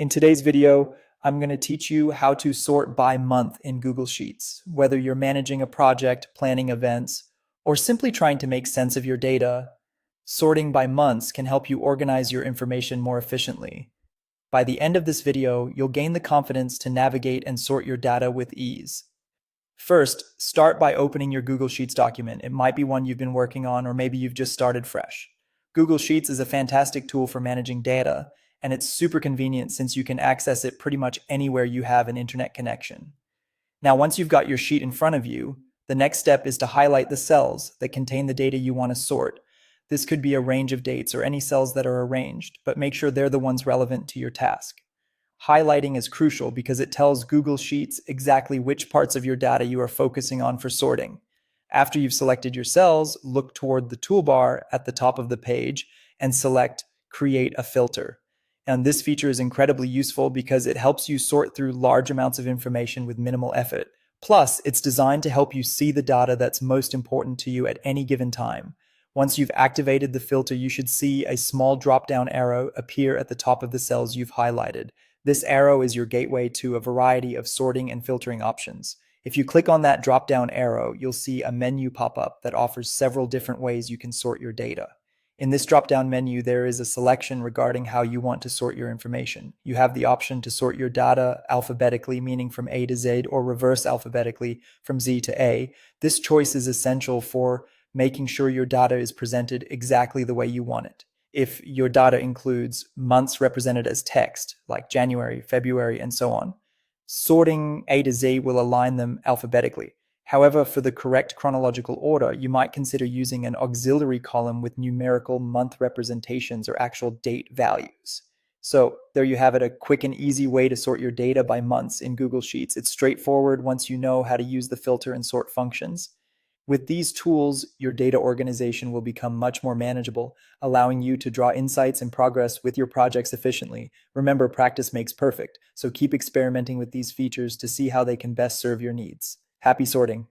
In today's video, I'm going to teach you how to sort by month in Google Sheets. Whether you're managing a project, planning events, or simply trying to make sense of your data, sorting by months can help you organize your information more efficiently. By the end of this video, you'll gain the confidence to navigate and sort your data with ease. First, start by opening your Google Sheets document. It might be one you've been working on, or maybe you've just started fresh. Google Sheets is a fantastic tool for managing data, and it's super convenient since you can access it pretty much anywhere you have an internet connection. Now, once you've got your sheet in front of you, the next step is to highlight the cells that contain the data you want to sort. This could be a range of dates or any cells that are arranged, but make sure they're the ones relevant to your task. Highlighting is crucial because it tells Google Sheets exactly which parts of your data you are focusing on for sorting. After you've selected your cells, look toward the toolbar at the top of the page and select Create a Filter. And this feature is incredibly useful because it helps you sort through large amounts of information with minimal effort. Plus, it's designed to help you see the data that's most important to you at any given time. Once you've activated the filter, you should see a small drop-down arrow appear at the top of the cells you've highlighted. This arrow is your gateway to a variety of sorting and filtering options. If you click on that drop-down arrow, you'll see a menu pop up that offers several different ways you can sort your data. In this drop-down menu, there is a selection regarding how you want to sort your information. You have the option to sort your data alphabetically, meaning from A to Z, or reverse alphabetically from Z to A. This choice is essential for making sure your data is presented exactly the way you want it. If your data includes months represented as text, like January, February, and so on, sorting A to Z will align them alphabetically. However, for the correct chronological order, you might consider using an auxiliary column with numerical month representations or actual date values. So there you have it, a quick and easy way to sort your data by months in Google Sheets. It's straightforward once you know how to use the filter and sort functions. With these tools, your data organization will become much more manageable, allowing you to draw insights and progress with your projects efficiently. Remember, practice makes perfect, so keep experimenting with these features to see how they can best serve your needs. Happy sorting!